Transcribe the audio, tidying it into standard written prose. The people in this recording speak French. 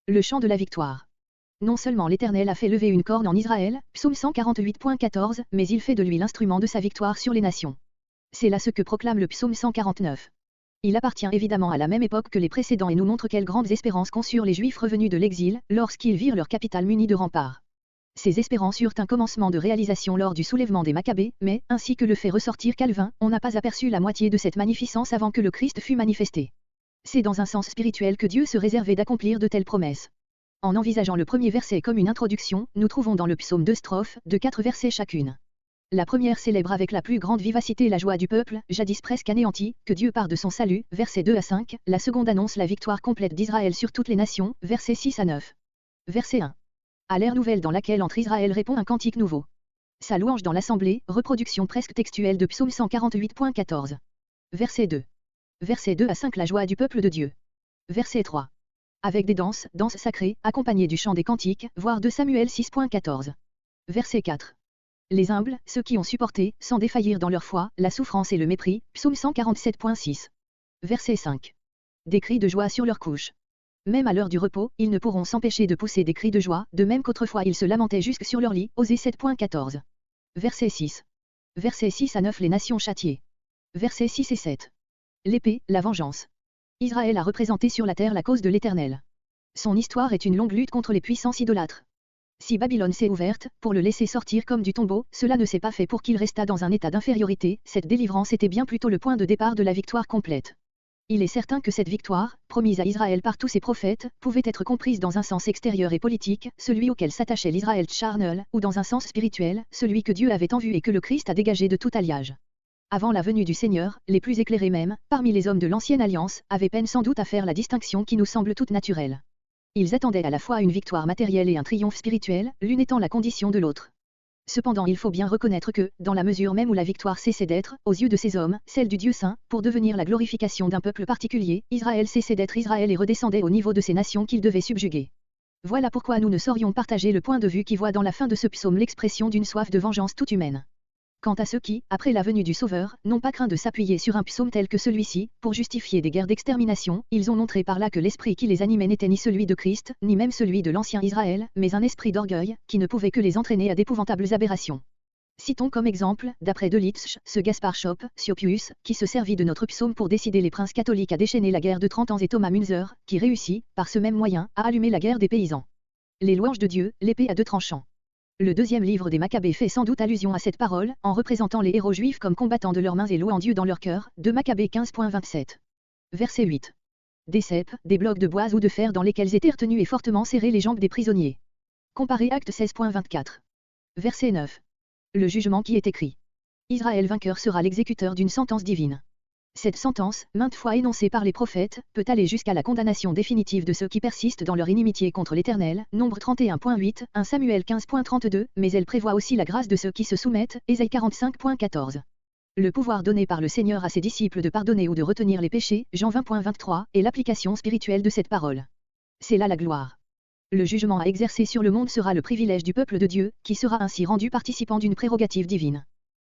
Le chant de la victoire. Non seulement l'Éternel a fait lever une corne en Israël, psaume 148.14, mais il fait de lui l'instrument de sa victoire sur les nations. C'est là ce que proclame le psaume 149. Il appartient évidemment à la même époque que les précédents et nous montre quelles grandes espérances conçurent les Juifs revenus de l'exil, lorsqu'ils virent leur capitale munie de remparts. Ces espérances eurent un commencement de réalisation lors du soulèvement des Maccabées, mais, ainsi que le fait ressortir Calvin, on n'a pas aperçu la moitié de cette magnificence avant que le Christ fût manifesté. C'est dans un sens spirituel que Dieu se réservait d'accomplir de telles promesses. En envisageant le premier verset comme une introduction, nous trouvons dans le psaume 2 strophes, de 4 versets chacune. La première célèbre avec la plus grande vivacité la joie du peuple, jadis presque anéanti, que Dieu part de son salut, versets 2 à 5, la seconde annonce la victoire complète d'Israël sur toutes les nations, versets 6 à 9. Verset 1. À l'ère nouvelle dans laquelle entre Israël répond un cantique nouveau. Sa louange dans l'assemblée, reproduction presque textuelle de psaume 148.14. Verset 2. Verset 2 à 5 la joie du peuple de Dieu. Verset 3. Avec des danses sacrées, accompagnées du chant des cantiques, voire de Samuel 6.14. Verset 4. Les humbles, ceux qui ont supporté, sans défaillir dans leur foi, la souffrance et le mépris, psaume 147.6. Verset 5. Des cris de joie sur leur couche. Même à l'heure du repos, ils ne pourront s'empêcher de pousser des cris de joie, de même qu'autrefois ils se lamentaient jusque sur leur lit, Osée 7.14. Verset 6. Verset 6 à 9 les nations châtiées. Versets 6 et 7. L'épée, la vengeance. Israël a représenté sur la terre la cause de l'Éternel. Son histoire est une longue lutte contre les puissances idolâtres. Si Babylone s'est ouverte, pour le laisser sortir comme du tombeau, cela ne s'est pas fait pour qu'il restât dans un état d'infériorité, cette délivrance était bien plutôt le point de départ de la victoire complète. Il est certain que cette victoire, promise à Israël par tous ses prophètes, pouvait être comprise dans un sens extérieur et politique, celui auquel s'attachait l'Israël charnel, ou dans un sens spirituel, celui que Dieu avait en vue et que le Christ a dégagé de tout alliage. Avant la venue du Seigneur, les plus éclairés même, parmi les hommes de l'Ancienne Alliance, avaient peine sans doute à faire la distinction qui nous semble toute naturelle. Ils attendaient à la fois une victoire matérielle et un triomphe spirituel, l'une étant la condition de l'autre. Cependant il faut bien reconnaître que, dans la mesure même où la victoire cessait d'être, aux yeux de ces hommes, celle du Dieu saint, pour devenir la glorification d'un peuple particulier, Israël cessait d'être Israël et redescendait au niveau de ces nations qu'il devait subjuguer. Voilà pourquoi nous ne saurions partager le point de vue qui voit dans la fin de ce psaume l'expression d'une soif de vengeance toute humaine. Quant à ceux qui, après la venue du Sauveur, n'ont pas craint de s'appuyer sur un psaume tel que celui-ci, pour justifier des guerres d'extermination, ils ont montré par là que l'esprit qui les animait n'était ni celui de Christ, ni même celui de l'ancien Israël, mais un esprit d'orgueil, qui ne pouvait que les entraîner à d'épouvantables aberrations. Citons comme exemple, d'après Delitzsch, ce Gaspard Schopp, Siopius, qui se servit de notre psaume pour décider les princes catholiques à déchaîner la guerre de 30 ans et Thomas Münzer, qui réussit, par ce même moyen, à allumer la guerre des paysans. Les louanges de Dieu, l'épée à deux tranchants. Le deuxième livre des Maccabées fait sans doute allusion à cette parole, en représentant les héros juifs comme combattant de leurs mains et louant Dieu dans leur cœur, de Maccabées 15.27. Verset 8. Des cèpes, des blocs de bois ou de fer dans lesquels étaient retenues et fortement serrées les jambes des prisonniers. Comparez Acte 16.24. Verset 9. Le jugement qui est écrit. Israël vainqueur sera l'exécuteur d'une sentence divine. Cette sentence, maintes fois énoncée par les prophètes, peut aller jusqu'à la condamnation définitive de ceux qui persistent dans leur inimitié contre l'Éternel, Nombre 31.8, 1 Samuel 15.32, mais elle prévoit aussi la grâce de ceux qui se soumettent, Ésaïe 45.14. Le pouvoir donné par le Seigneur à ses disciples de pardonner ou de retenir les péchés, Jean 20.23, est l'application spirituelle de cette parole. C'est là la gloire. Le jugement à exercer sur le monde sera le privilège du peuple de Dieu, qui sera ainsi rendu participant d'une prérogative divine.